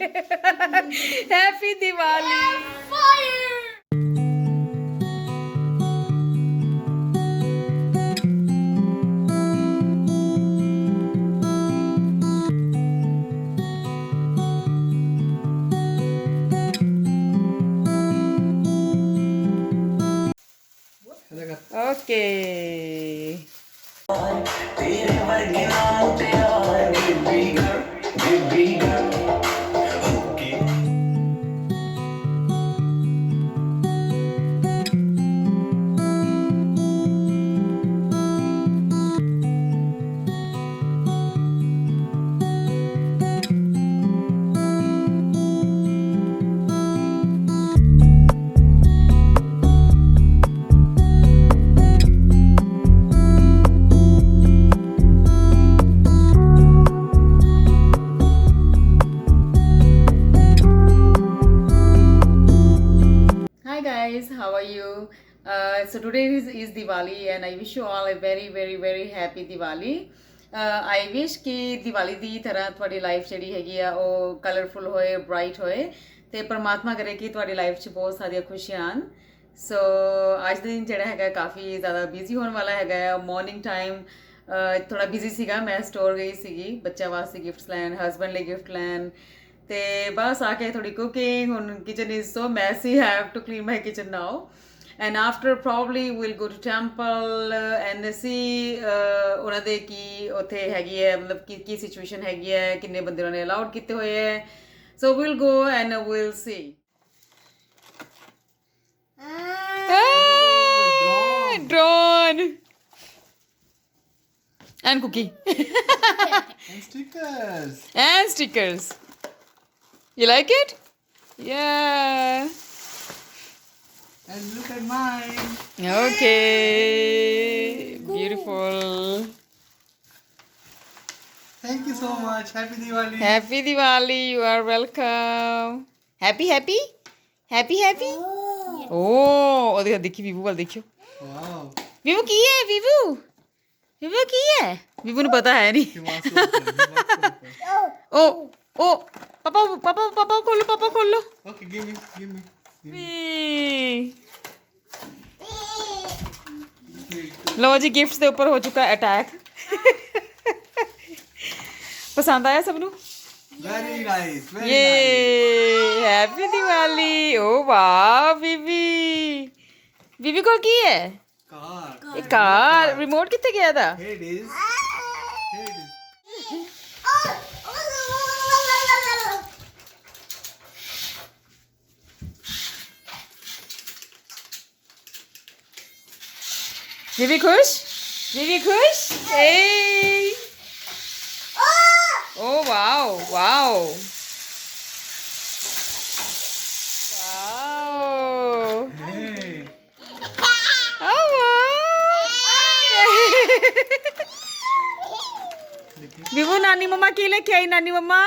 Happy Diwali. Okay Hi guys, how are you? So today is Diwali and I wish you all a very happy Diwali. I wish ਕਿ ਦੀਵਾਲੀ ਦੀ ਤਰ੍ਹਾਂ ਤੁਹਾਡੀ life ਜਿਹੜੀ ਹੈਗੀ ਆ ਉਹ colourful ਹੋਏ, ਬ੍ਰਾਈਟ ਹੋਏ ਤੇ ਪਰਮਾਤਮਾ ਕਰੇ ਕਿ ਤੁਹਾਡੀ ਲਾਈਫ 'ਚ ਬਹੁਤ ਸਾਰੀਆਂ ਖੁਸ਼ੀਆਂ ਆਣ। ਸੋ ਅੱਜ ਦਾ ਦਿਨ ਜਿਹੜਾ ਹੈਗਾ ਕਾਫੀ ਜ਼ਿਆਦਾ ਬਿਜ਼ੀ ਹੋਣ ਵਾਲਾ ਹੈਗਾ। ਮਾਰਨਿੰਗ ਟਾਈਮ ਥੋੜਾ ਬਿਜ਼ੀ ਸੀਗਾ, ਮੈਂ ਸਟੋਰ ਗਈ ਸੀਗੀ ਬੱਚਿਆਂ ਵਾਸਤੇ ਗਿਫਟਸ ਲੈਣ, ਹਸਬੈਂਡ ਲਈ ਗਿਫਟ ਲੈਣ ਤੇ ਬਸ ਆ ਕੇ ਥੋੜੀ ਕੁਕਿੰਗ। ਹੁਣ kitchen is so messy, have to clean my kitchen now and after probably will go to temple and see ਉਹਨਾਂ ਦੇ ਕੀ ਉੱਥੇ ਹੈਗੀ ਹੈ, ਮਤਲਬ ਕੀ ਸਿਚੁਏਸ਼ਨ ਹੈਗੀ ਹੈ, ਕਿੰਨੇ ਬੰਦੇ ਉਹਨਾਂ ਨੇ ਅਲਾਉਡ ਕੀਤੇ ਹੋਏ ਹੈ। So will go and will see. Drone and cookie and stickers. You like it? Yeah. And look at mine. Okay. Beautiful. Thank you so much. Happy Diwali. Happy Diwali. You are welcome. Happy? Oh, ਉਹ ਦੇਖੀ ਵੀਵੂ ਵੱਲ ਦੇਖਿਓ। Wow. ਵੀਵੂ ਕੀ ਹੈ? ਵੀਵੂ ਕੀ ਹੈ? ਵੀਵੂ ਨੂੰ ਪਤਾ ਹੈ ਨਹੀਂ। He wants to open. He wants to open. ਉਹ ਪਾਪਾ ਖੋਲੋ। Okay, give me. ਲੋ ਜੀ, ਗਿਫਟਸ ਦੇ ਉੱਪਰ ਹੋ ਚੁੱਕਾ ਅਟੈਕ। ਪਸੰਦ ਆਇਆ ਸਭ ਨੂੰ? Very nice. Very nice. ਯੇ ਹੈਪੀ ਦੀਵਾਲੀ। ਓ ਵਾਹ ਬੀਬੀ ਕੋਲ ਕੀ ਹੈ? Car. ਇਹ ਕਾਰ ਰਿਮੋਟ ਕਿੱਥੇ ਗਿਆ ਦਾ? Here it is. ਬੀਬੀ ਖੁਸ਼? ਏ ਓ ਵਾਓ Hey. विवो नानी मम्मा के लिए क्या आई? नानी मम्मा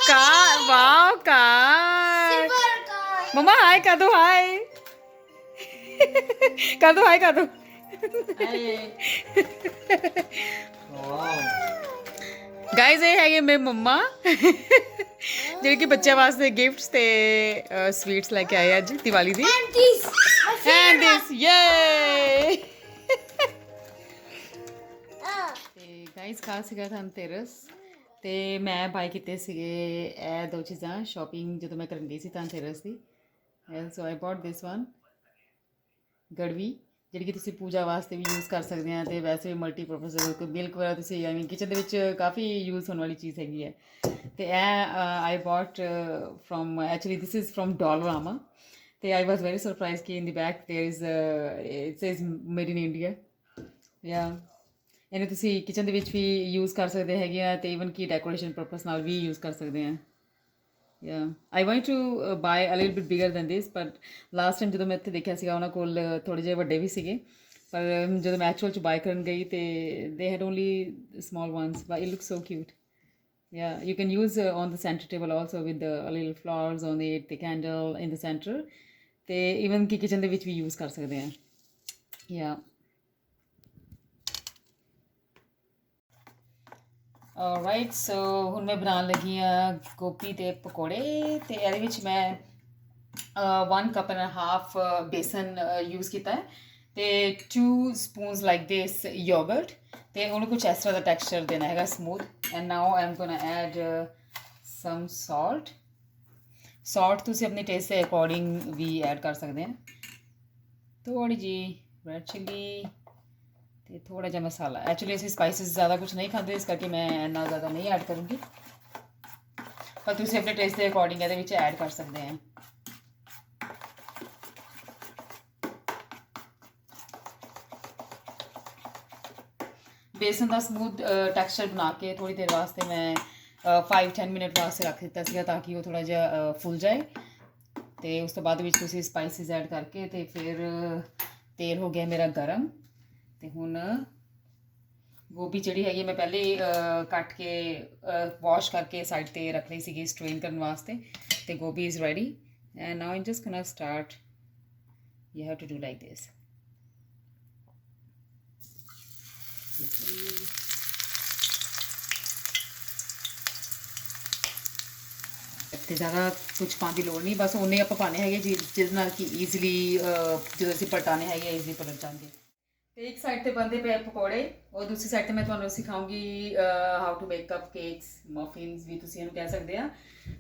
कार। Wow car. मम्मा हाय कर दो, हाय कर दो। Wow. गाइस ਇਹ ਹੈਗੇ ਮੇਰੇ ਮੰਮਾ ਜਿਹੜੇ ਕਿ ਬੱਚਿਆਂ ਵਾਸਤੇ ਗਿਫਟਸ ਤੇ ਸਵੀਟਸ ਲੈ ਕੇ ਆਏ ਅੱਜ ਦੀਵਾਲੀ ਦੀ। and this yay ਤੇ ਗਾਇਸ ਖਾਸ ਸੀਗਾ ਧਨਤੇਰਸ ਤੇ ਮੈਂ ਬਾਈ ਕੀਤੇ ਸੀਗੇ ਇਹ ਦੋ ਚੀਜ਼ਾਂ ਸ਼ਾਪਿੰਗ ਜਦੋਂ ਮੈਂ ਕਰਨ ਗਈ ਸੀ ਧਨਤੇਰਸ ਦੀ। ਸੋ ਆਈ ਬੌਟ ਦਿਸ ਵਨ ਗੜਵੀ ਜਿਹੜੀ ਕਿ ਤੁਸੀਂ ਪੂਜਾ ਵਾਸਤੇ ਵੀ ਯੂਜ਼ ਕਰ ਸਕਦੇ ਆ ਤੇ ਵੈਸੇ ਵੀ ਮਲਟੀਪਰਪਸ ਕੋਈ ਮਿਲਕ ਵਗੈਰਾ ਤੁਸੀਂ ਆਈ ਮੀਨ ਕਿਚਨ ਦੇ ਵਿੱਚ ਕਾਫੀ ਯੂਜ਼ ਹੋਣ ਵਾਲੀ ਚੀਜ਼ ਹੈਗੀ ਹੈ। ਤੇ ਇਹ I bought from actually this is from Dollarama ਤੇ ਆਈ ਵਾਸ ਵੈਰੀ ਸਰਪ੍ਰਾਈਜ਼ ਕਿ in the back there is it says made in India. ਯਾ ਇਹਨੂੰ ਤੁਸੀਂ ਕਿਚਨ ਦੇ ਵਿੱਚ ਵੀ ਯੂਜ਼ ਕਰ ਸਕਦੇ ਹੈਗੇ ਆ ਤੇ ਈਵਨ ਕਿ ਡੈਕੋਰੇਸ਼ਨ ਪਰਪਸ ਨਾਲ ਵੀ ਯੂਜ਼ ਕਰ ਸਕਦੇ ਆ। Yeah, I wanted to buy a little bit bigger than this, but last time ਜਦੋਂ ਮੈਂ ਇੱਥੇ ਦੇਖਿਆ ਸੀਗਾ ਉਹਨਾਂ ਕੋਲ ਥੋੜੇ ਜਿਹੇ ਵੱਡੇ ਵੀ ਸੀਗੇ ਪਰ ਜਦੋਂ ਮੈਂ ਐਕਚੁਅਲ ਚ ਬਾਈ ਕਰਨ ਗਈ ਤੇ they had only small ones but it looks so cute. Yeah, you can use on the center table also with the little flowers on it, the candle in the center ਤੇ even ਕਿ kitchen ਦੇ ਵਿੱਚ ਵੀ use ਕਰ ਸਕਦੇ ਆ। Yeah. Right so ਹੁਣ ਮੈਂ ਬਣਾਉਣ ਲੱਗੀ ਆ ਗੋਭੀ ਦੇ ਪਕੌੜੇ ਤੇ ਇਹਦੇ ਵਿੱਚ ਮੈਂ 1 cup and half besan use ਕੀਤਾ ਹੈ ਤੇ 2 ਸਪੂਨਸ ਲਾਈਕ ਦਿਸ ਯੋਗਰਟ ਤੇ ਉਹਨੂੰ ਕੁਝ ਇਸ ਤਰ੍ਹਾਂ ਦਾ ਟੈਕਸਚਰ ਦੇਣਾ ਹੈਗਾ smooth and now I am gonna add some salt ਤੁਸੀਂ ਆਪਣੇ ਟੇਸਟ ਦੇ ਅਕੋਰਡਿੰਗ ਵੀ ਐਡ ਕਰ ਸਕਦੇ ਆ ਥੋੜੀ ਜੀ ਰੈਡ ਚਿੱਲੀ ਤੇ ਥੋੜਾ ਜਿਹਾ ਮਸਾਲਾ ਐਕਚੁਅਲੀ ਅਸੀਂ ਸਪਾਈਸਿਸ ਜ਼ਿਆਦਾ ਕੁਝ ਨਹੀਂ ਖਾਂਦੇ ਇਸ ਕਰਕੇ ਮੈਂ ਇੰਨਾ ਜ਼ਿਆਦਾ ਨਹੀਂ ਐਡ ਕਰੂੰਗੀ ਪਰ ਤੁਸੀਂ ਆਪਣੇ ਟੇਸਟ ਦੇ ਅਕੋਰਡਿੰਗ ਇਹਦੇ ਵਿੱਚ ਐਡ ਕਰ ਸਕਦੇ ਆ बेसन का स्मूथ टैक्सचर बना के थोड़ी देर वास्ते मैं 5-10 मिनट वास्ते रख दिता सीगा ताकि वो थोड़ा जिहा फुल जाए तो उस तो बाद स्पाइसिस ऐड करके तो फिर तेल हो गया मेरा गर्म तो हुण गोभी जिहड़ी हैगी मैं पहले कट के वॉश करके साइड पर रख ली सी स्ट्रेन करने वास्ते तो gobhi is ready and now I just gonna start you have to do like this ਤੇ ਜ਼ਿਆਦਾ ਕੁਝ ਪਾਉਣ ਦੀ ਲੋੜ ਨਹੀਂ ਬਸ ਉਹਨੇ ਆਪਾਂ ਪਾਣੇ ਹੈਗੇ ਜਿਹਦੇ ਨਾਲ ਕਿ ਈਜ਼ੀਲੀ ਜਦੋਂ ਅਸੀਂ ਪਲਟਾਣੇ ਹੈਗੇ ਈਜ਼ੀ ਪਲਟ ਜਾਣਗੇ ਤੇ ਇੱਕ ਸਾਈਡ ਤੇ ਬਣਦੇ ਪਏ ਪਕੌੜੇ ਔਰ ਦੂਸਰੀ ਸਾਈਡ ਤੇ ਮੈਂ ਤੁਹਾਨੂੰ ਸਿਖਾਉਂਗੀ how to make cup cakes muffins ਵੀ ਤੁਸੀਂ ਇਹਨੂੰ ਕਹਿ ਸਕਦੇ ਆ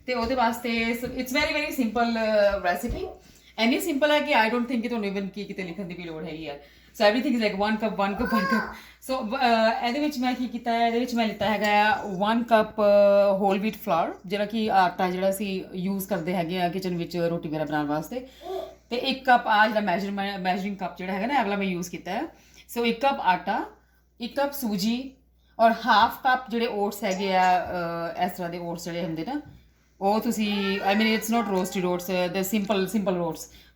ਤੇ ਉਹਦੇ ਵਾਸਤੇ it's very very simple recipe ਐਨੀ ਸਿੰਪਲ ਹੈ ਕਿ ਆਈ ਡੋਂਟ ਥਿੰਕ ਕਿ ਤੁਹਾਨੂੰ ਇਵਨ ਕੀ ਕਿਤੇ ਲਿਖਣ ਦੀ ਵੀ ਲੋੜ ਹੈਗੀ ਆ ਸੋ ਐਵਰੀਥਿੰਗ ਇਜ਼ ਲਾਈਕ 1 ਕੱਪ ਸੋ ਇਹਦੇ ਵਿੱਚ ਮੈਂ ਕੀ ਕੀਤਾ ਹੈ ਇਹਦੇ ਵਿੱਚ ਮੈਂ ਲਿੱਤਾ ਹੈਗਾ 1 ਕੱਪ ਹੋਲ ਵੀਟ ਫਲਾਵਰ ਜਿਹੜਾ ਕਿ ਆਟਾ ਜਿਹੜਾ ਅਸੀਂ ਯੂਜ਼ ਕਰਦੇ ਹੈਗੇ ਆ ਕਿਚਨ ਵਿੱਚ ਰੋਟੀ ਵਗੈਰਾ ਬਣਾਉਣ ਵਾਸਤੇ ਤੇ 1 ਕੱਪ ਆ ਜਿਹੜਾ ਮੈਜਰਿੰਗ ਕੱਪ ਜਿਹੜਾ ਹੈਗਾ ਨਾ ਅਗਲਾ ਮੈਂ ਯੂਜ਼ ਕੀਤਾ ਹੈ ਸੋ 1 ਕੱਪ ਆਟਾ 1 ਕੱਪ ਸੂਜੀ ਔਰ ਹਾਫ ਕੱਪ ਜਿਹੜੇ ਓਟਸ ਹੈਗੇ ਆ ਇਸ ਤਰ੍ਹਾਂ ਦੇ ਓਟਸ ਜਿਹੜੇ ਹੁੰਦੇ ਨਾ ਉਹ ਤੁਸੀਂ I mean it's not roasted oats the simple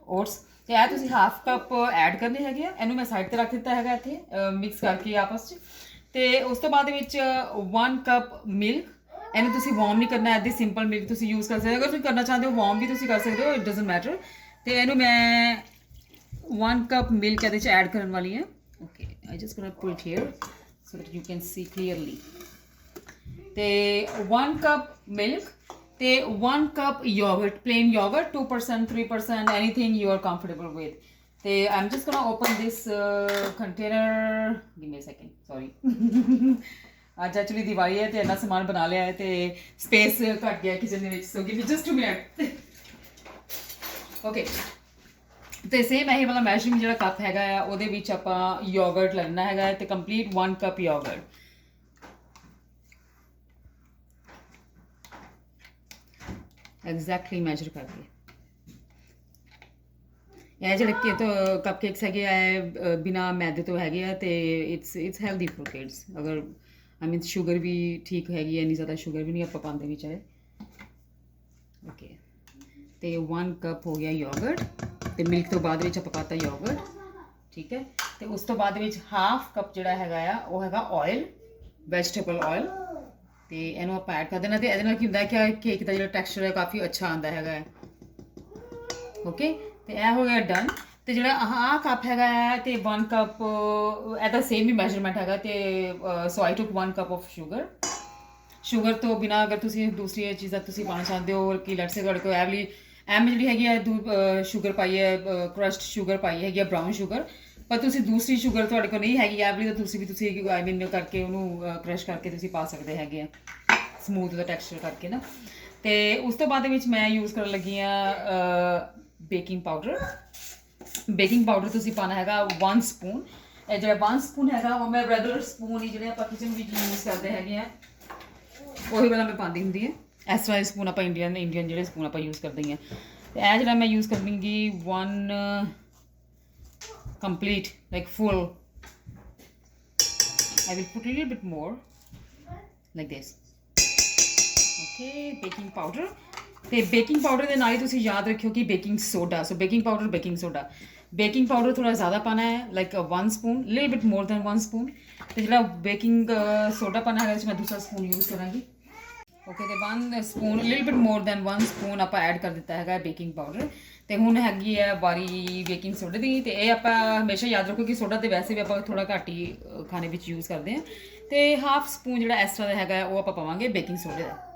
oats ਤੇ ਇਹ ਤੁਸੀਂ ਹਾਫ ਕੱਪ ਐਡ ਕਰਨੇ ਹੈਗੇ ਆ ਇਹਨੂੰ ਮੈਂ ਸਾਈਡ ਤੇ ਰੱਖ ਦਿੱਤਾ ਹੈਗਾ ਇੱਥੇ ਮਿਕਸ ਕਰਕੇ ਆਪਸ 'ਚ ਤੇ ਉਸ ਤੋਂ ਬਾਅਦ ਵਿੱਚ 1 ਕੱਪ ਮਿਲਕ ਇਹਨੂੰ ਤੁਸੀਂ ਵਾਰਮ ਨਹੀਂ ਕਰਨਾ ਐਦੀ ਸਿੰਪਲ ਮਿਲਕ ਤੁਸੀਂ ਯੂਜ਼ ਕਰ ਸਕਦੇ ਹੋ ਅਗਰ ਤੁਸੀਂ ਕਰਨਾ ਚਾਹੁੰਦੇ ਹੋ ਵਾਰਮ ਵੀ ਤੁਸੀਂ ਕਰ ਸਕਦੇ ਹੋ ਇਟ ਡਜ਼ਨਟ ਮੈਟਰ ਤੇ ਇਹਨੂੰ ਮੈਂ 1 ਕੱਪ ਮਿਲਕ ਇਹਦੇ 'ਚ ਐਡ ਕਰਨ ਵਾਲੀ ਹਾਂ okay I just ਗੋਣਾ put here so that you can see clearly ਤੇ 1 ਕੱਪ ਮਿਲਕ ਤੇ 1 cup yoghurt plain yogurt 2% 3% anything you are comfortable with ਤੇ I'm just gonna open this container give me a second sorry ਅੱਜ actually Diwali ਹੈ ਤੇ ਇੰਨਾ ਸਮਾਨ ਬਣਾ ਲਿਆ ਹੈ ਤੇ ਸਪੇਸ ਘੱਟ ਗਿਆ ਕਿਚਨ ਦੇ ਵਿੱਚ ਸੋ give me just 2 minutes okay ਤੇ ਸੇਮ ਇਹ ਵਾਲਾ ਮੈਸ਼ਰਿੰਗ ਜਿਹੜਾ ਕੱਪ ਹੈਗਾ ਆ ਉਹਦੇ ਵਿੱਚ ਆਪਾਂ ਯੋਗਰਟ ਲੈਣਾ ਹੈਗਾ ਤੇ complete 1 cup yoghurt exactly measure ਕਰਕੇ ਇਹ ਜਿਹੜੇ ਕੱਪ ਕੇਕਸ ਹੈਗੇ ਆ ਬਿਨਾ ਮੈਦੇ ਤੋਂ ਹੈਗੇ ਆ ਤੇ ਇਟਸ ਹੈਲਦੀ ਫॉर ਕਿਡਸ ਅਗਰ ਆਈ ਮੀਨ ਸ਼ੂਗਰ ਵੀ ਠੀਕ ਹੈਗੀ ਹੈ ਇੰਨੀ ਜ਼ਿਆਦਾ ਸ਼ੂਗਰ ਵੀ ਨਹੀਂ ਆਪਾਂ ਪਾਉਂਦੇ ਵਿੱਚ ਹੈ ਓਕੇ ਤੇ 1 ਕੱਪ ਹੋ ਗਿਆ ਯੋਗਰਟ ਤੇ ਮਿਲਕ ਤੋਂ ਬਾਅਦ ਵਿੱਚ ਆਪਾਂ ਪਾਤਾ ਯੋਗਰਟ ਠੀਕ ਹੈ ਤੇ ਉਸ ਤੋਂ ਬਾਅਦ ਵਿੱਚ ਹਾਫ ਕੱਪ ਜਿਹੜਾ ਹੈਗਾ ਆ ਉਹ ਹੈਗਾ ਆਇਲ ਵੈਜੀਟੇਬਲ ਆਇਲ ਤੇ ਇਹਨੂੰ ਆਪਾਂ ਐਡ ਕਰ ਦੇਣਾ ਤੇ ਇਹਦੇ ਨਾਲ ਕੀ ਹੁੰਦਾ ਕਿ ਕੇਕ ਦਾ ਜਿਹੜਾ ਟੈਕਸਚਰ ਹੈ ਕਾਫੀ ਅੱਛਾ ਆਉਂਦਾ ਹੈਗਾ ਓਕੇ ਤੇ ਇਹ ਹੋ ਗਿਆ ਡਨ ਤੇ ਜਿਹੜਾ ਆਹ ਕੱਪ ਹੈਗਾ ਹੈ ਤੇ 1 ਕੱਪ ਇਹਦਾ ਸੇਮ ਹੀ ਮੈਜਰਮੈਂਟ ਹੈਗਾ ਤੇ ਸੋ ਆਈ ਟੁਕ 1 ਕੱਪ ਆਫ ਸ਼ੂਗਰ ਤੋਂ ਬਿਨਾ ਅਗਰ ਤੁਸੀਂ ਦੂਸਰੀ ਚੀਜ਼ਾਂ ਤੁਸੀਂ ਪਾਉਣਾ ਚਾਹੁੰਦੇ ਹੋ ਕਿ ਲੈਟਸ ਸੇ ਤੁਹਾਡੇ ਕੋਲ ਐਵਲੀ ਜਿਹੜੀ ਹੈਗੀ ਹੈ ਸ਼ੂਗਰ ਪਾਈ ਹੈ ਕ੍ਰਸ਼ਡ ਸ਼ੂਗਰ ਪਾਈ ਹੈਗੀ ਹੈ ਬਰਾਊਨ ਸ਼ੂਗਰ ਪਰ ਤੁਸੀਂ ਦੂਸਰੀ ਸ਼ੂਗਰ ਤੁਹਾਡੇ ਕੋਲ ਨਹੀਂ ਹੈਗੀ ਐਵਲੀ ਤਾਂ ਤੁਸੀਂ ਆਈ ਮੀਨ ਕਰਕੇ ਉਹਨੂੰ ਕ੍ਰਸ਼ ਕਰਕੇ ਤੁਸੀਂ ਪਾ ਸਕਦੇ ਹੈਗੇ ਆ ਸਮੂਥ ਦਾ ਟੈਕਸਚਰ ਕਰਕੇ ਨਾ ਤੇ ਉਸ ਤੋਂ ਬਾਅਦ ਵਿੱਚ ਮੈਂ ਯੂਜ਼ ਕਰਨ ਲੱਗੀ ਆ ਬੇਕਿੰਗ ਪਾਊਡਰ ਤੁਸੀਂ ਪਾਉਣਾ ਹੈਗਾ 1 ਸਪੂਨ ਇਹ ਜਿਹੜਾ 1 ਸਪੂਨ ਹੈਗਾ ਉਹ ਮੈਂ ਰੈਗੂਲਰ ਸਪੂਨ ਹੀ ਜਿਹੜੇ ਆਪਾਂ ਕਿਚਨ ਵਿੱਚ ਯੂਜ਼ ਕਰਦੇ ਹੈਗੇ ਆ ਉਹੀ ਵਾਲਾ ਮੈਂ ਪਾਉਂਦੀ ਹੁੰਦੀ ਹੈ ਇਸ ਤਰ੍ਹਾਂ ਦੇ ਸਪੂਨ ਆਪਾਂ ਇੰਡੀਅਨ ਜਿਹੜੇ ਸਪੂਨ ਆਪਾਂ ਯੂਜ਼ ਕਰਦੇ ਹਾਂ ਤੇ ਇਹ ਜਿਹੜਾ ਮੈਂ ਯੂਜ਼ ਕਰਾਂਗੀ 1 complete like full I will put a little bit more like this okay baking powder ਤੇ ਬੇਕਿੰਗ ਪਾਊਡਰ ਦੇ ਨਾਲ ਹੀ ਤੁਸੀਂ ਯਾਦ ਰੱਖਿਓ ਕਿ ਬੇਕਿੰਗ ਸੋਡਾ ਸੋ ਬੇਕਿੰਗ ਪਾਊਡਰ ਥੋੜਾ ਜ਼ਿਆਦਾ ਪਾਣਾ ਹੈ like 1 spoon little bit more than 1 spoon ਤੇ ਜਿਹੜਾ ਬੇਕਿੰਗ ਸੋਡਾ ਪਾਣਾ ਹੈ ਇਸ ਮੈਂ ਦੂਸਰਾ ਸਪੂਨ ਯੂਜ਼ ਕਰਾਂਗੀ ਓਕੇ ਤੇ 1 spoon little bit more than 1 spoon ਆਪਾਂ ਐਡ ਕਰ ਦਿੱਤਾ ਹੈਗਾ ਬੇਕਿੰਗ ਪਾਊਡਰ ਤੇ ਹੁਣ ਹੈਗੀ ਆ ਵਾਰੀ ਬੇਕਿੰਗ ਸੋਡਾ ਦੀ। ਤੇ ਇਹ ਆਪਾਂ ਹਮੇਸ਼ਾ ਯਾਦ ਰੱਖੋ ਕਿ ਸੋਡਾ ਤੇ ਵੈਸੇ ਵੀ ਆਪਾਂ ਥੋੜਾ ਘੱਟ ਹੀ ਖਾਣੇ ਵਿੱਚ ਯੂਜ਼ ਕਰਦੇ ਆ। ਤੇ ਹਾਫ ਸਪੂਨ ਜਿਹੜਾ ਇਸ ਤਰ੍ਹਾਂ ਦਾ ਹੈਗਾ ਉਹ ਆਪਾਂ ਪਾਵਾਂਗੇ ਬੇਕਿੰਗ ਸੋਡੇ ਦਾ,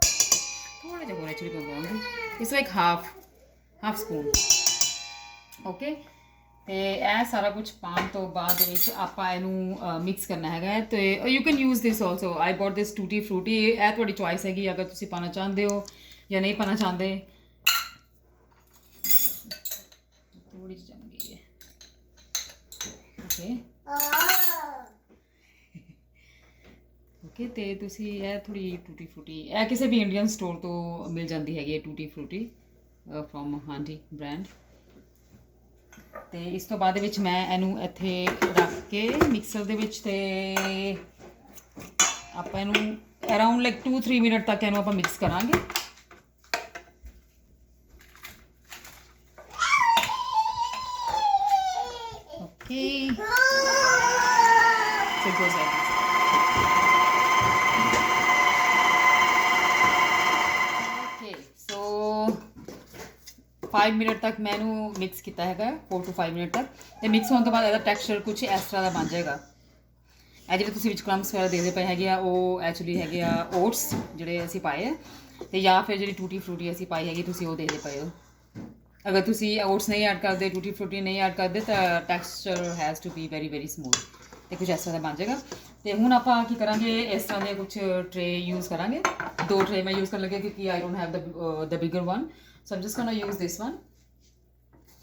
ਥੋੜਾ ਜਿਹਾ ਹੋਰ ਐਕਚੁਅਲੀ ਪਾਵਾਂਗੇ, ਇਸ ਲਾਈਕ ਹਾਫ ਸਪੂਨ। ਓਕੇ, ਤੇ ਇਹ ਸਾਰਾ ਕੁਝ ਪਾਉਣ ਤੋਂ ਬਾਅਦ ਦੇ ਵਿੱਚ ਆਪਾਂ ਇਹਨੂੰ ਮਿਕਸ ਕਰਨਾ ਹੈਗਾ। ਤੇ you can use this also, I bought this tutti frutti. ਇਹ ਤੁਹਾਡੀ ਚੋਇਸ ਹੈਗੀ ਅਗਰ ਤੁਸੀਂ ਪਾਣਾ ਚਾਹੁੰਦੇ ਹੋ ਜਾਂ ਨਹੀਂ ਪਾਣਾ ਚਾਹੁੰਦੇ। ਥੋੜੀ ਜਿਹੀ ਜਮ ਗਈ ਹੈ। ਓਕੇ, ਤੇ ਤੁਸੀਂ ਇਹ ਥੋੜੀ ਟੂਟੀ ਫਰੂਟੀ, ਇਹ ਕਿਸੇ ਵੀ ਇੰਡੀਅਨ ਸਟੋਰ ਤੋਂ ਮਿਲ ਜਾਂਦੀ ਹੈਗੀ ਹੈ ਟੂਟੀ ਫਰੂਟੀ ਫਰੋਮ ਹਾਂਡੀ ਬ੍ਰਾਂਡ। ਤੇ ਇਸ ਤੋਂ ਬਾਅਦ ਦੇ ਵਿੱਚ ਮੈਂ ਇਹਨੂੰ ਇੱਥੇ ਰੱਖ ਕੇ ਮਿਕਸਰ ਦੇ ਵਿੱਚ, ਤੇ ਆਪਾਂ ਇਹਨੂੰ ਅਰਾਊਂਡ ਲਾਈਕ 2-3 ਮਿੰਟ ਤੱਕ ਇਹਨੂੰ ਆਪਾਂ ਮਿਕਸ ਕਰਾਂਗੇ। Okay, so goes like this. Okay, so 5 minute ਤੱਕ ਮੈਂ ਇਹਨੂੰ ਮਿਕਸ ਕੀਤਾ ਹੈਗਾ, 4 to 5 ਮਿੰਟ ਤੱਕ। ਤੇ ਮਿਕਸ ਹੋਣ ਤੋਂ ਬਾਅਦ ਇਹਦਾ ਟੈਕਸਚਰ ਕੁਝ ਇਸ ਤਰ੍ਹਾਂ ਦਾ ਬਣ ਜਾਏਗਾ। ਇਹ ਜਿਹੜੇ ਤੁਸੀਂ ਵਿੱਚ ਕ੍ਰੰਬਸ ਵਗੈਰਾ ਦੇਖਦੇ ਪਏ ਹੈਗੇ ਆ, ਉਹ ਐਕਚੁਅਲੀ ਹੈਗੇ ਆ ਓਟਸ ਜਿਹੜੇ ਅਸੀਂ ਪਾਏ ਆ। ਤੇ ਜਾਂ ਫਿਰ ਜਿਹੜੀ ਟੂਟੀ ਫਰੂਟੀ ਅਸੀਂ ਪਾਈ ਹੈਗੀ ਤੁਸੀਂ ਉਹ ਦੇਖਦੇ ਪਏ ਹੋ। ਅਗਰ ਤੁਸੀਂ ਓਟਸ ਨਹੀਂ ਐਡ ਕਰਦੇ, ਟੂਟੀ ਫਰੂਟੀ ਨਹੀਂ ਐਡ ਕਰਦੇ, ਤਾਂ texture has to be very smooth, ਤੇ ਕੁਝ ਇਸ ਤਰ੍ਹਾਂ ਦਾ ਬਣ ਜਾਏਗਾ। ਤੇ ਹੁਣ ਆਪਾਂ ਕੀ ਕਰਾਂਗੇ, ਇਸ ਤਰ੍ਹਾਂ ਦੇ ਕੁਝ ਟਰੇ ਯੂਜ਼ ਕਰਾਂਗੇ। 2 ਟਰੇ ਮੈਂ ਯੂਜ਼ ਕਰਨ ਲੱਗੀ ਕਿਉਂਕਿ I don't have the bigger one, so I'm just ਗੋਣਾ use this one.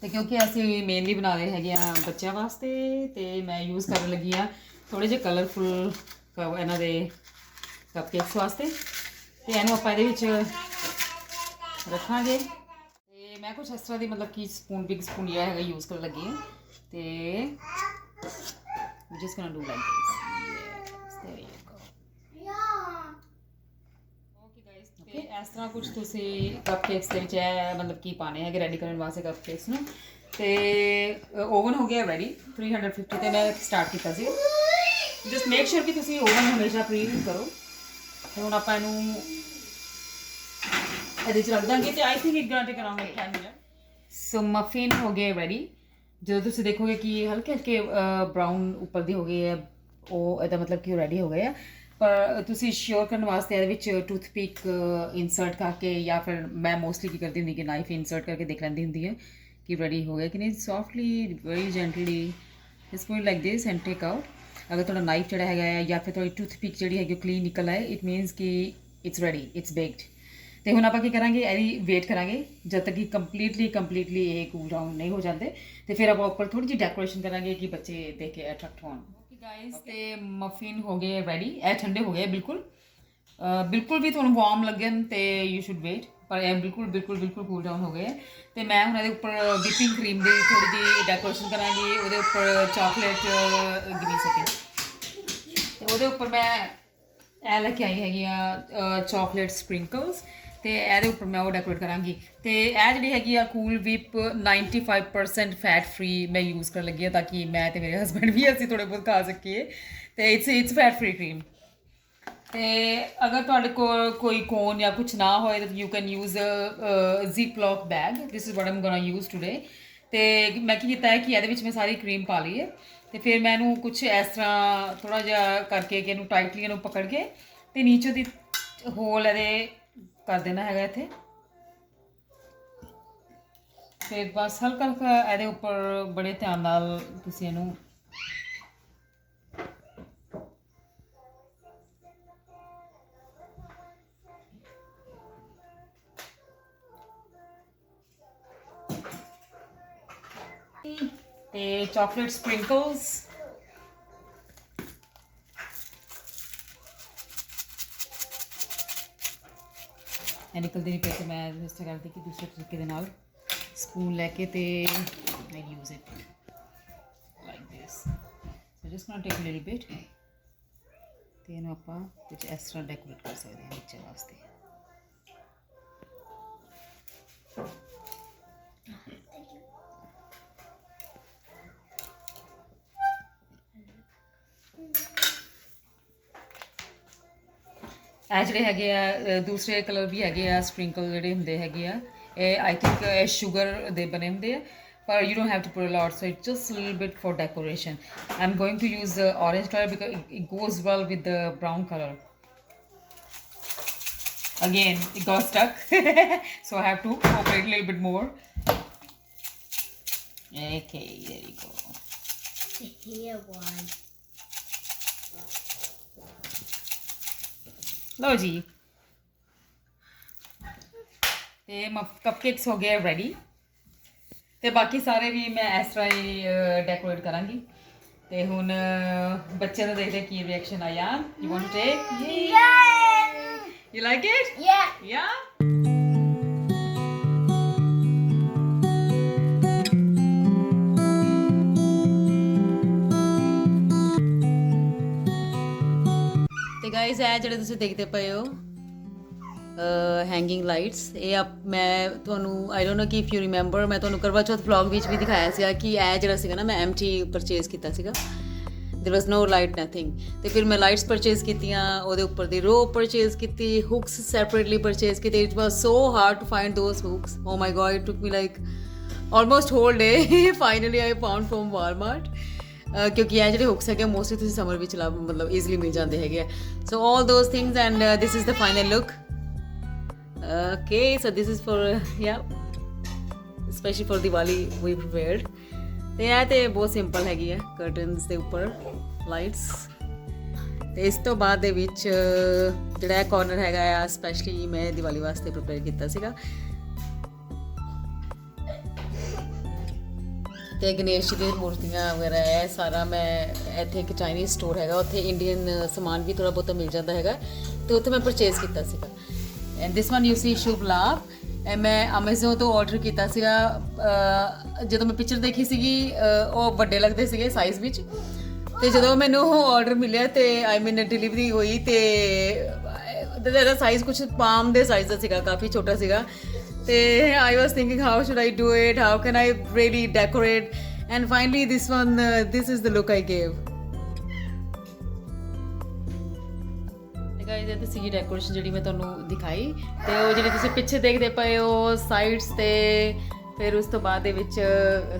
ਤੇ ਕਿਉਂਕਿ ਅਸੀਂ ਮੇਨਲੀ ਬਣਾ ਰਹੇ ਹੈਗੇ ਆ ਬੱਚਿਆਂ ਵਾਸਤੇ, ਤੇ ਮੈਂ ਯੂਜ਼ ਕਰਨ ਲੱਗੀ ਆ ਥੋੜੇ ਜਿਹੇ ਕਲਰਫੁਲ ਇਹਨਾਂ ਦੇ ਕੱਪਕੇਕਸ ਵਾਸਤੇ। ਤੇ ਇਹਨੂੰ ਆਪਾਂ ਇਹਦੇ ਵਿੱਚ ਰੱਖਾਂਗੇ। ਤੇ ਮੈਂ ਕੁਝ ਇਸ ਤਰ੍ਹਾਂ ਦੀ ਮਤਲਬ ਕਿ ਬਿਗ ਸਪੂਨ ਜਿਹੜਾ ਹੈਗਾ ਯੂਜ਼ ਕਰਨ ਲੱਗੀ ਹਾਂ। ਤੇ just gonna do like this. Yes, there you go. Okay guys, ਤੇ ਇਸ ਤਰ੍ਹਾਂ ਕੁਝ ਤੁਸੀਂ ਕੱਪਕੇਕਸ ਦੇ ਵਿੱਚ ਮਤਲਬ ਕੀ ਪਾਣੇ ਹੈਗੇ ਰੈਡੀ ਕਰਨ ਵਾਸਤੇ ਕੱਪਕੇਕਸ ਨੂੰ। ਤੇ ਓਵਨ ਹੋ ਗਿਆ ਰੈਡੀ 350 ਤੇ ਮੈਂ ਸਟਾਰਟ ਕੀਤਾ ਸੀ। ਜਸਟ ਮੇਕ ਸ਼ੋਰ ਕਿ ਤੁਸੀਂ ਓਵਨ ਹਮੇਸ਼ਾ ਪ੍ਰੀਹੀਟ ਕਰੋ। ਤੇ ਹੁਣ ਆਪਾਂ ਇਹਨੂੰ ਇਹਦੇ ਚ ਰੱਖ ਦਾਂਗੇ, ਤੇ I think it ਗੋਣਾ take around 10 minute. So muffin ਹੋ ਗਏ ਰੈਡੀ। ਜਦੋਂ ਤੁਸੀਂ ਦੇਖੋਗੇ ਕਿ ਹਲਕੇ ਹਲਕੇ ਬਰਾਊਨ ਉੱਪਰ ਦੇ ਹੋ ਗਏ ਆ, ਉਹ ਇਹਦਾ ਮਤਲਬ ਕਿ ਉਹ ਰੈਡੀ ਹੋ ਗਏ ਆ। ਪਰ ਤੁਸੀਂ ਸ਼ਿਓਰ ਕਰਨ ਵਾਸਤੇ ਇਹਦੇ ਵਿੱਚ ਟੂਥਪਿਕ ਇਨਸਰਟ ਕਰਕੇ, ਜਾਂ ਫਿਰ ਮੈਂ ਮੋਸਟਲੀ ਕੀ ਕਰਦੀ ਹੁੰਦੀ ਕਿ ਨਾਈਫ ਇਨਸਰਟ ਕਰਕੇ ਦੇਖ ਲੈਂਦੀ ਹੁੰਦੀ ਹੈ ਕਿ ਰੈਡੀ ਹੋ ਗਿਆ ਕਿ ਨਹੀਂ। ਸੌਫਟਲੀ ਵੈਰੀ ਜੈਂਟਲੀ ਇਸ point like this and take out. ਅਗਰ ਤੁਹਾਡਾ ਨਾਈਫ ਜਿਹੜਾ ਹੈਗਾ ਹੈ ਜਾਂ ਫਿਰ ਤੁਹਾਡੀ ਟੂਥਪਿਕ ਜਿਹੜੀ ਹੈਗੀ ਉਹ ਕਲੀਨ ਨਿਕਲ ਆਏ, ਇਟ ਮੀਨਸ ਕਿ ਇਟਸ ਰੈਡੀ, ਇਟਸ ਬੇਕਡ। ਤੇ ਹੁਣ ਆਪਾਂ ਕੀ ਕਰਾਂਗੇ, ਇਹਦੀ ਵੇਟ ਕਰਾਂਗੇ ਜਦ ਤੱਕ ਕਿ ਕੰਪਲੀਟਲੀ ਇਹ ਕੂਲ ਡਾਊਨ ਨਹੀਂ ਹੋ ਜਾਂਦੇ। ਤੇ ਫਿਰ ਆਪਾਂ ਉੱਪਰ ਥੋੜੀ ਜਿਹੀ ਡੈਕੋਰੇਸ਼ਨ ਕਰਾਂਗੇ ਕਿ ਬੱਚੇ ਦੇਖ ਕੇ ਅਟਰੈਕਟ ਹੋਣ। ਓਕੇ ਗਾਇਸ, ਤੇ ਮਫਿਨ ਹੋ ਗਏ ਰੈਡੀ। ਇਹ ਠੰਡੇ ਹੋ ਗਏ ਬਿਲਕੁਲ ਵੀ ਤੁਹਾਨੂੰ ਵਾਰਮ ਲੱਗਣ ਤੇ ਯੂ ਸ਼ੁਡ ਵੇਟ, ਪਰ ਇਹ ਬਿਲਕੁਲ ਕੂਲ ਡਾਊਨ ਹੋ ਗਏ। ਤੇ ਮੈਂ ਹੁਣ ਇਹਦੇ ਉੱਪਰ ਵਿਪਿੰਗ ਕਰੀਮ ਦੀ ਥੋੜੀ ਜਿਹੀ ਡੈਕੋਰੇਸ਼ਨ ਕਰਾਂਗੀ। ਉਹਦੇ ਉੱਪਰ ਚਾਕਲੇਟ ਗਿਵ ਮੀ ਸੈਕਿੰਡ। ਤੇ ਉਹਦੇ ਉੱਪਰ ਮੈਂ ਇਹ ਲੈ ਕੇ ਆਈ ਹੈਗੀ ਆ ਚਾਕਲੇਟ ਸਪ੍ਰਿੰਕਲਸ, ਤੇ ਇਹਦੇ ਉੱਪਰ ਮੈਂ ਉਹ ਡੈਕੋਰੇਟ ਕਰਾਂਗੀ। ਤੇ ਇਹ ਜਿਹੜੀ ਹੈਗੀ ਆ ਕੂਲ ਵਿਪ 95% ਫੈਟ ਫ੍ਰੀ ਮੈਂ ਯੂਜ਼ ਕਰਨ ਲੱਗੀ ਆ, ਤਾਂ ਕਿ ਮੈਂ ਤੇ ਮੇਰੇ ਹਸਬੈਂਡ ਵੀ ਅਸੀਂ ਥੋੜੇ ਬਹੁਤ ਖਾ ਸਕੀਏ। ਤੇ ਇਟਸ ਫੈਟ ਫ੍ਰੀ ਕਰੀਮ। ਤੇ ਅਗਰ ਤੁਹਾਡੇ ਕੋਲ ਕੋਈ ਕੋਨ ਜਾਂ ਕੁਝ ਨਾ ਹੋਏ ਤਾਂ you can use Ziploc bag. This is what I'm gonna use today. ਤੇ ਮੈਂ ਕੀ ਕੀਤਾ ਹੈ ਕਿ ਇਹਦੇ ਵਿੱਚ ਮੈਂ ਸਾਰੀ ਕਰੀਮ ਪਾ ਲਈ ਹੈ। ਤੇ ਫਿਰ ਮੈਂ ਇਹਨੂੰ ਕੁਝ ਇਸ ਤਰ੍ਹਾਂ ਥੋੜਾ ਜਿਹਾ ਕਰਕੇ ਕਿ ਇਹਨੂੰ ਟਾਈਟਲੀ ਇਹਨੂੰ ਪਕੜ ਕੇ ਤੇ ਨੀਚੇ ਦੀ ਹੋਲ ਇਹਦੇ ਕਰ ਦੇਣਾ ਹੈਗਾ ਇੱਥੇ। ਫਿਰ ਬਸ ਹਲਕਾ ਇਹਦੇ ਉੱਪਰ ਬੜੇ ਧਿਆਨ ਨਾਲ ਤੁਸੀਂ ਇਹਨੂੰ ਤੇ ਚਾਕਲੇਟ ਸਪ੍ਰਿੰਕਲਸ ਇਹ ਨਿਕਲਦੇ ਨਹੀਂ ਪਏ, ਤੇ ਮੈਂ ਇਸ ਤਰ੍ਹਾਂ ਕਰਦੀ ਕਿ ਦੂਸਰੇ ਤਰੀਕੇ ਦੇ ਨਾਲ ਸਪੂਨ ਲੈ ਕੇ ਤੇ I use it like this. So just gonna take a little bit ਤੇ ਇਹਨੂੰ ਆਪਾਂ ਕੁਝ ਇਸ ਤਰ੍ਹਾਂ ਡੈਕੋਰੇਟ ਕਰ ਸਕਦੇ ਹਾਂ ਬੱਚੇ ਵਾਸਤੇ। ਇਹ ਜਿਹੜੇ ਹੈਗੇ ਆ ਦੂਸਰੇ ਕਲਰ ਵੀ ਹੈਗੇ ਆ ਸਪ੍ਰਿੰਕਲ ਜਿਹੜੇ ਹੁੰਦੇ ਹੈਗੇ ਆ, I think sugar they bane hunde hai, but you don't have to put a lot, so it's just a little bit for decoration. I'm going to use orange color because it goes well with the brown color. Again, it got stuck, so I have to operate a little bit more. Okay, there you go. Here one. ਲਓ ਜੀ, ਤੇ ਕਪਕੇਕਸ ਹੋ ਗਏ ready, ਤੇ ਬਾਕੀ ਸਾਰੇ ਵੀ ਮੈਂ ਇਸ ਤਰ੍ਹਾਂ ਹੀ ਡੈਕੋਰੇਟ ਕਰਾਂਗੀ। ਤੇ ਹੁਣ ਬੱਚਿਆਂ ਦਾ ਦੇਖਦੇ ਕੀ ਰਿਐਕਸ਼ਨ ਆਇਆ। You want to take? You like it? ਯਾ ਤੇ ਗਾਇਜ਼ ਇਹ ਜਿਹੜੇ ਤੁਸੀਂ ਦੇਖਦੇ ਪਏ ਹੋ ਹੈਂਗਿੰਗ ਲਾਈਟਸ, ਇਹ ਮੈਂ ਤੁਹਾਨੂੰ ਆਈ ਡੋਨਟ ਨੋ ਕਿ ਇਫ ਯੂ ਰਿਮੈਂਬਰ, ਮੈਂ ਤੁਹਾਨੂੰ ਕਰਵਾ ਚੌਥ ਵਲੌਗ ਵਿੱਚ ਵੀ ਦਿਖਾਇਆ ਸੀਗਾ ਕਿ ਇਹ ਜਿਹੜਾ ਸੀਗਾ ਨਾ ਮੈਂ ਐਮਟੀ ਪਰਚੇਜ਼ ਕੀਤਾ ਸੀਗਾ। There was no light nothing. ਤੇ ਫਿਰ ਮੈਂ ਲਾਈਟਸ ਪਰਚੇਜ਼ ਕੀਤੀਆਂ, ਉਹਦੇ ਉੱਪਰ ਦੀ ਰੋ ਪਰਚੇਜ਼ ਕੀਤੀ, ਹੁਕਸ ਸੈਪਰੇਟਲੀ ਪਰਚੇਜ਼ ਕੀਤੇ। It was so hard to find those hooks. Oh my God, it took me like almost whole day. Finally I found from Walmart, ਕਿਉਂਕਿ ਇਹ ਜਿਹੜੇ ਹੁਕਸ ਹੈਗੇ ਮੋਸਟਲੀ ਤੁਸੀਂ ਸਮਰ ਵਿੱਚ ਮਤਲਬ ਈਜ਼ੀਲੀ ਮਿਲ ਜਾਂਦੇ ਹੈਗੇ ਆ। So all those things and this is the final look. Okay, so this is for especially for Diwali we prepared. ਤੇ ਇਹ ਤੇ ਬਹੁਤ ਸਿੰਪਲ ਹੈਗੀ ਹੈ, ਕਰਟਨਸ ਦੇ ਉੱਪਰ ਲਾਈਟਸ। ਤੇ ਇਸ ਤੋਂ ਬਾਅਦ ਦੇ ਵਿੱਚ ਜਿਹੜਾ ਇਹ ਕਾਰਨਰ ਹੈਗਾ ਆ ਸਪੈਸ਼ਲੀ ਮੈਂ ਦੀਵਾਲੀ ਵਾਸਤੇ ਪ੍ਰਿਪੇਅਰ ਕੀਤਾ ਸੀਗਾ। ਤੇ ਗਣੇਸ਼ ਜੀ ਦੀਆਂ ਮੂਰਤੀਆਂ ਵਗੈਰਾ ਇਹ ਸਾਰਾ ਮੈਂ ਇੱਥੇ ਇੱਕ ਚਾਈਨੀਜ਼ ਸਟੋਰ ਹੈਗਾ, ਉੱਥੇ ਇੰਡੀਅਨ ਸਮਾਨ ਵੀ ਥੋੜ੍ਹਾ ਬਹੁਤਾ ਮਿਲ ਜਾਂਦਾ ਹੈਗਾ, ਤੇ ਉੱਥੇ ਮੈਂ ਪਰਚੇਜ਼ ਕੀਤਾ ਸੀਗਾ। ਐਂਡ ਦਿਸ ਵਨ ਯੂ ਸੀ ਸ਼ੁਭ ਲਾਭ, ਇਹ ਮੈਂ ਅਮੇਜ਼ਨ ਤੋਂ ਆਰਡਰ ਕੀਤਾ ਸੀਗਾ। ਜਦੋਂ ਮੈਂ ਪਿਕਚਰ ਦੇਖੀ ਸੀਗੀ ਉਹ ਵੱਡੇ ਲੱਗਦੇ ਸੀਗੇ ਸਾਈਜ਼ ਵਿੱਚ, ਤੇ ਜਦੋਂ ਮੈਨੂੰ ਉਹ ਆਰਡਰ ਮਿਲਿਆ ਤੇ ਆਈ ਮੀਨ ਡਿਲੀਵਰੀ ਹੋਈ ਤੇ ਇਹਦਾ ਸਾਈਜ਼ ਕੁਛ ਪਾਮ ਦੇ ਸਾਈਜ਼ ਦਾ ਸੀਗਾ, ਕਾਫੀ ਛੋਟਾ ਸੀਗਾ। ਤੇ I was thinking how should I do it, how can I really decorate, and finally this one, this is the look I gave. Guys ਇਹ ਤਾਂ ਸੀਗੀ ਡੈਕੋਰੇਸ਼ਨ ਜਿਹੜੀ ਮੈਂ ਤੁਹਾਨੂੰ ਦਿਖਾਈ, ਤੇ ਉਹ ਜਿਹੜੀ ਤੁਸੀਂ ਪਿੱਛੇ ਦੇਖਦੇ ਪਏ ਹੋ ਸਾਈਡਸ ਤੇ, ਫਿਰ ਉਸ ਤੋਂ ਬਾਅਦ ਦੇ ਵਿੱਚ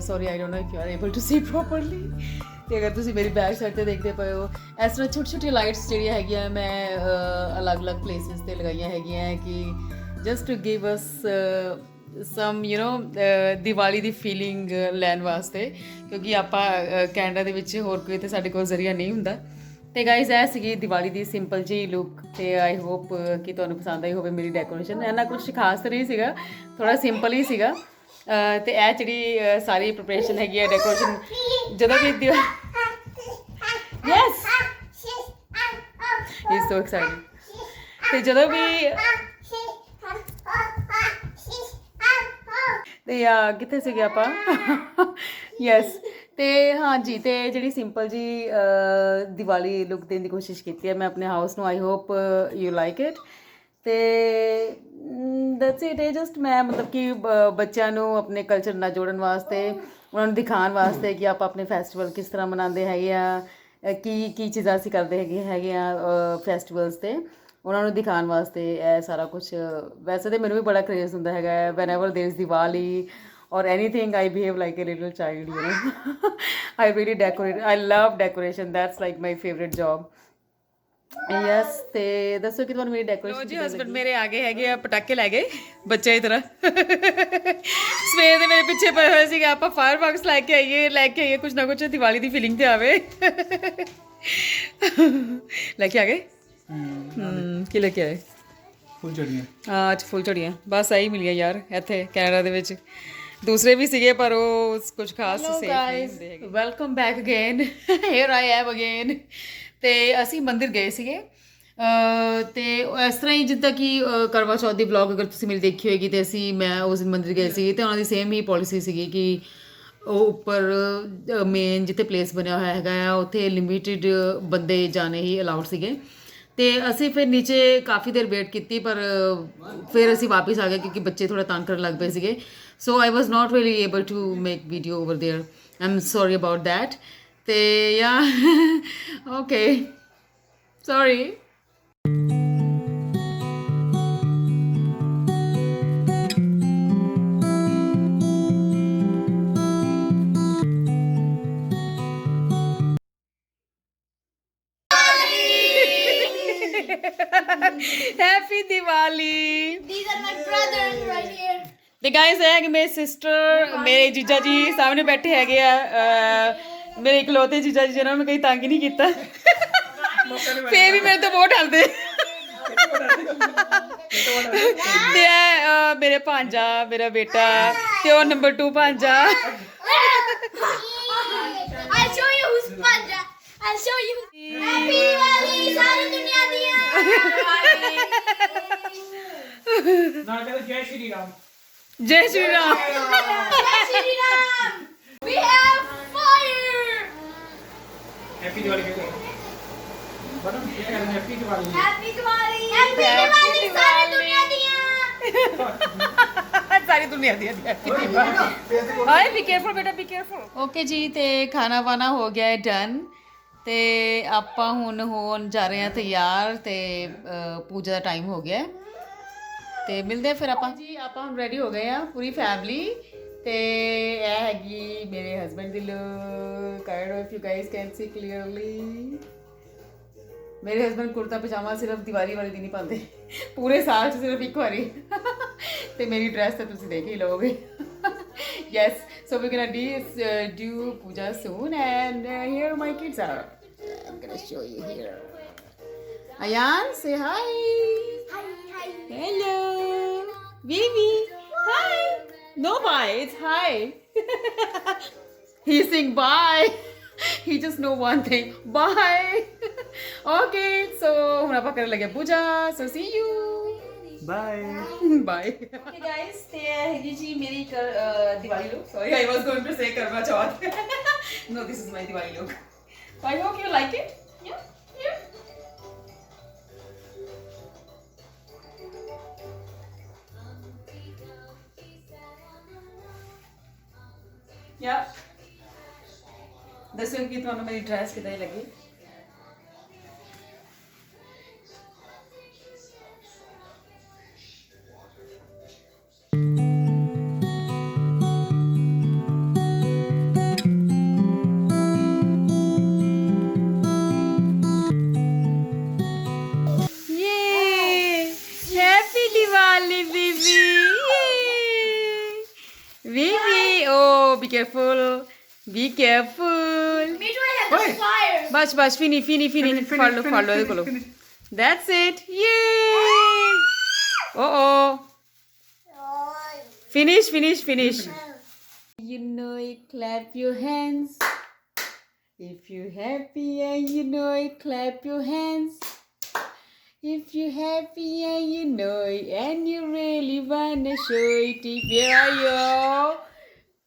sorry I don't know if you are able to see properly, ਤੇ ਅਗਰ ਤੁਸੀਂ ਮੇਰੀ ਬੈਕ ਸਾਈਡ ਤੇ ਦੇਖਦੇ ਪਏ ਹੋ ਇਸ ਤਰ੍ਹਾਂ ਛੋਟੀ ਛੋਟੀ ਲਾਈਟਸ ਜਿਹੜੀਆਂ ਹੈਗੀਆਂ ਮੈਂ ਅਲੱਗ-ਅਲੱਗ ਪਲੇਸਿਸ ਤੇ ਲਗਾਈਆਂ ਹੈਗੀਆਂ ਕਿ just to give us some you know Diwali ਦੀ ਫੀਲਿੰਗ ਲੈਣ ਵਾਸਤੇ, ਕਿਉਂਕਿ ਆਪਾਂ ਕੈਨੇਡਾ ਦੇ ਵਿੱਚ ਹੋਰ ਕੋਈ ਤੇ ਸਾਡੇ ਕੋਲ ਜ਼ਰੀਆ ਨਹੀਂ ਹੁੰਦਾ। ਤੇ ਗਾਇਜ਼ ਇਹ ਸੀਗੀ ਦੀਵਾਲੀ ਦੀ ਸਿੰਪਲ ਜਿਹੀ ਲੁੱਕ, ਤੇ ਆਈ ਹੋਪ ਕਿ ਤੁਹਾਨੂੰ ਪਸੰਦ ਆਈ ਹੋਵੇ ਮੇਰੀ ਡੈਕੋਰੇਸ਼ਨ। ਇੰਨਾ ਕੁਛ ਖਾਸ ਤਾਂ ਨਹੀਂ ਸੀਗਾ, ਥੋੜ੍ਹਾ ਸਿੰਪਲ ਹੀ ਸੀਗਾ। ਤੇ ਇਹ ਜਿਹੜੀ ਸਾਰੀ ਪ੍ਰੀਪਰੇਸ਼ਨ ਹੈਗੀ ਹੈ ਡੈਕੋਰੇਸ਼ਨ, ਜਦੋਂ ਵੀ yes he is so excited, ਤੇ ਜਦੋਂ ਵੀ ਤੇ ਕਿੱਥੇ ਸੀਗੇ ਆਪਾਂ ਯੈਸ। ਤੇ ਹਾਂਜੀ, ਤੇ ਜਿਹੜੀ ਸਿੰਪਲ ਜੀ ਦੀਵਾਲੀ ਲੁੱਕ ਦੇਣ ਦੀ ਕੋਸ਼ਿਸ਼ ਕੀਤੀ ਹੈ ਮੈਂ ਆਪਣੇ ਹਾਊਸ ਨੂੰ। I hope you like it. ਤੇ ਦੈਟਸ ਇਟ। ਇਹ ਜਸਟ ਮੈਂ ਮਤਲਬ ਕਿ ਬੱਚਿਆਂ ਨੂੰ ਆਪਣੇ ਕਲਚਰ ਨਾਲ ਜੋੜਨ ਵਾਸਤੇ, ਉਹਨਾਂ ਨੂੰ ਦਿਖਾਉਣ ਵਾਸਤੇ ਕਿ ਆਪਾਂ ਆਪਣੇ ਫੈਸਟੀਵਲ ਕਿਸ ਤਰ੍ਹਾਂ ਮਨਾਉਂਦੇ ਹੈਗੇ ਆ, ਕੀ ਚੀਜ਼ਾਂ ਅਸੀਂ ਕਰਦੇ ਹੈਗੇ ਆ ਫੈਸਟੀਵਲਸ 'ਤੇ, ਉਹਨਾਂ ਨੂੰ ਦਿਖਾਉਣ ਵਾਸਤੇ ਇਹ ਸਾਰਾ ਕੁਛ। ਵੈਸੇ ਤਾਂ ਮੈਨੂੰ ਵੀ ਬੜਾ ਕਰੇਜ਼ ਹੁੰਦਾ ਹੈਗਾ whenever there is Diwali or anything, I behave like a little child, you know. I really decorate. I love decoration. That's like my favorite job. Yes, ਤੇ ਦੱਸੋ ਕਿ ਤੁਹਾਨੂੰ ਮੇਰੀ ਡੈਕੋਰੇਸ਼ਨ ਜੀ। ਹਸਬੰਡ ਮੇਰੇ ਆ ਗਏ ਹੈਗੇ ਆ ਪਟਾਕੇ ਲੈ ਗਏ ਬੱਚੇ ਦੀ ਤਰ੍ਹਾਂ। ਸਵੇਰ ਦੇ ਮੇਰੇ ਪਿੱਛੇ ਪਏ ਹੋਏ ਸੀਗੇ ਆਪਾਂ ਫਾਇਰ ਵਰਕਸ ਲੈ ਕੇ ਆਈਏ ਕੁਛ ਨਾ ਕੁਛ ਦੀਵਾਲੀ ਦੀ ਫੀਲਿੰਗ ਤੇ ਆਵੇ। ਲੈ ਕੇ ਆ ਗਏ ਕੀ ਲੈ ਕੇ ਆਏ? ਫੁੱਲਝੜੀਆਂ। ਹਾਂ ਅੱਜ ਫੁੱਲਝੜੀਆਂ ਬਸ ਆਹੀ ਮਿਲੀਆਂ ਯਾਰ ਇੱਥੇ ਕੈਨੇਡਾ ਦੇ ਵਿੱਚ। ਦੂਸਰੇ ਵੀ ਸੀਗੇ ਪਰ ਉਹ ਕੁਝ ਖਾਸ ਸੇਫ ਨਹੀਂ ਹੁੰਦੇ ਹੈਗੇ। Welcome back again, hair I am again. ਤੇ ਅਸੀਂ ਮੰਦਿਰ ਗਏ ਸੀਗੇ ਤੇ ਇਸ ਤਰ੍ਹਾਂ ਹੀ ਜਿੱਦਾਂ ਕਿ ਕਰਵਾ ਚੌਥ ਦੀ ਵਲੌਗ ਅਗਰ ਤੁਸੀਂ ਮੇਰੀ ਦੇਖੀ ਹੋਏਗੀ, ਤੇ ਮੈਂ ਉਸ ਦਿਨ ਮੰਦਿਰ ਗਏ ਸੀ ਤੇ ਉਹਨਾਂ ਦੀ ਸੇਮ ਹੀ ਪੋਲਿਸੀ ਸੀਗੀ ਕਿ ਉਹ ਉੱਪਰ ਮੇਨ ਜਿੱਥੇ ਪਲੇਸ ਬਣਿਆ ਹੋਇਆ ਹੈਗਾ ਆ ਉੱਥੇ ਲਿਮਿਟਿਡ ਬੰਦੇ ਜਾਣੇ ਹੀ ਅਲਾਉਡ ਸੀਗੇ। ਤੇ ਅਸੀਂ ਫਿਰ ਨੀਚੇ ਕਾਫੀ ਦੇਰ ਵੇਟ ਕੀਤੀ, ਪਰ ਫਿਰ ਅਸੀਂ ਵਾਪਸ ਆ ਗਏ ਕਿਉਂਕਿ ਬੱਚੇ ਥੋੜ੍ਹਾ ਤੰਗ ਕਰਨ ਲੱਗ ਪਏ ਸੀਗੇ। So I was not really able to make video over there, I am sorry about that. ਤੇ yeah okay sorry. Diwali These are my brothers right here. ਤੇ ਗਾਇਸ ਇਹ ਕਿ ਮੇਰੇ ਸਿਸਟਰ ਮੇਰੇ ਜੀਜਾ ਜੀ ਸਾਹਮਣੇ ਬੈਠੇ ਹੈਗੇ ਆ ਮੇਰੇ ਇਕਲੌਤੇ ਜੀਜਾ ਜੀ ਜਿਹਨਾਂ ਨੂੰ ਕਈ ਤੰਗ ਨਹੀਂ ਕੀਤਾ ਫੇਰ ਵੀ ਮੇਰੇ ਤੋਂ ਬਹੁਤ ਡਰਦੇ ਤੇ ਇਹ, ਮੇਰੇ ਭਾਂਜਾ ਮੇਰਾ ਬੇਟਾ ਤੇ ਉਹ number 2 ਭਾਂਜਾ I'll show you who's Panja. I'll show you. Happy Diwali, सारी दुनिया दिया. ਨਾ ਕਹਿੰਦੇ ਜੈ ਸ਼੍ਰੀ ਰਾਮ ਜੈ Shri Ram Jai Shri Ram. We have fire. Happy Diwali ਕਹਿੰਦੇ ਬੜਾ ਕੀ ਕਹਿੰਦੇ happy Diwali Happy Diwali. Happy Diwali, सारी दुनिया दिया. ਸਾਰੀ ਦੁਨੀਆ ਦੀ ਹਾਏ ਬੀ ਕੇਅਰਫੁਲ ਬੇਟਾ ਬੀ ਕੇਅਰਫੁਲ ਓਕੇ ਜੀ ਤੇ ਖਾਣਾ ਵਾਣਾ ਹੋ ਗਿਆ ਹੈ ਡਨ ਤੇ ਆਪਾਂ ਹੁਣ ਹੋਣ ਜਾ ਰਹੇ ਹਾਂ ਤਿਆਰ ਤੇ ਪੂਜਾ ਦਾ ਟਾਈਮ ਹੋ ਗਿਆ ਹੈ। ਤੇ ਮਿਲਦੇ ਫਿਰ ਆਪਾਂ ਜੀ ਆਪਾਂ ਹੁਣ ਰੈਡੀ ਹੋ ਗਏ ਆ ਪੂਰੀ ਫੈਮਿਲੀ ਤੇ ਇਹ ਹੈਗੀ ਮੇਰੇ husband the look I don't if you guys can see clearly ਮੇਰੇ ਹਸਬੰਡ ਕੁੜਤਾ ਪਜਾਮਾ ਸਿਰਫ ਦੀਵਾਲੀ ਵਾਲੇ ਦਿਨ ਹੀ ਪਾਉਂਦੇ ਪੂਰੇ ਸਾਲ 'ਚ ਸਿਰਫ ਇੱਕ ਵਾਰੀ ਤੇ ਮੇਰੀ ਡਰੈਸ ਤਾਂ ਤੁਸੀਂ ਦੇਖ ਹੀ ਲਓਗੇ yes so we're gonna do puja soon and here my kids are I'm gonna show you here Ayan say hi Hi, hi. hello baby hi no bye it's hi he sing bye he just know one thing bye okay so ਹੁਣ ਆਪਾਂ ਕਰਨ ਲੱਗੇ ਪੂਜਾ so see you Bye. bye okay guys ਤੇ ਹੈਗੀ ਜੀ ਮੇਰੀ Diwali look sorry I was going to say karwa chauth no this is my diwali look I hope you like it yeah yeah ਦੱਸੋ ਕਿ ਤੁਹਾਨੂੰ ਮੇਰੀ ਡਰੈਸ ਕਿਦਾਂ ਲੱਗੀ Yay! Happy Diwali, baby! Yay! Baby! Oh, be careful! Be careful! Me too, I have the fire. बस finish फाड़ लो ਇਹਦੇ ਕੋਲੋਂ That's it! Yay! Oh! Finish! You know it, clap your hands. If you're happy and you know it, clap your hands. If you're happy and you know it, and you really wanna show it, if you're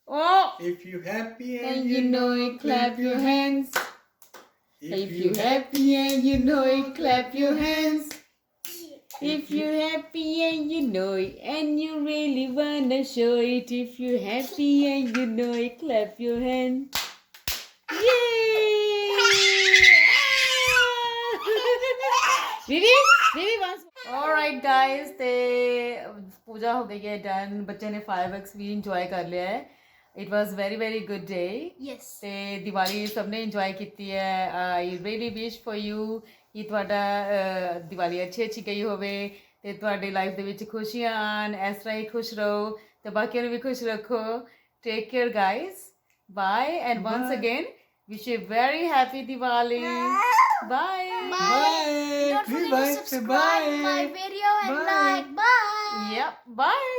oh, If you happy and you know it, clap your hands. If you're happy and you know it, clap your hands. If you're happy and you know it, and you really wanna show it, if you're happy and you know it, clap your hands. Yay! Vivi once more. Alright guys, ਤੇ ਪੂਜਾ ਹੋ ਗਈ ਹੈ done ਬੱਚੇ ਨੇ fireworks ਵੀ enjoy ਕਰ ਲਿਆ ਹੈ It was very good day. Yes. ਤੇ ਦੀਵਾਲੀ ਸਭ ਨੇ enjoy ਕੀਤੀ ਹੈ I really wish for you ਕਿ ਤੁਹਾਡਾ ਦੀਵਾਲੀ ਅੱਛੀ ਗਈ ਹੋਵੇ ਤੇ ਤੁਹਾਡੀ ਲਾਈਫ ਦੇ ਵਿੱਚ ਖੁਸ਼ੀਆਂ ਆਣ ਇਸ ਤਰ੍ਹਾਂ ਹੀ ਖੁਸ਼ ਰਹੋ ਤੇ ਬਾਕੀਆਂ ਨੂੰ ਵੀ ਖੁਸ਼ ਰੱਖੋ Take care guys. Bye and once again wish you a very happy Diwali. Bye. Bye. Don't forget to subscribe my video and Bye. like. Bye. Yep. Bye.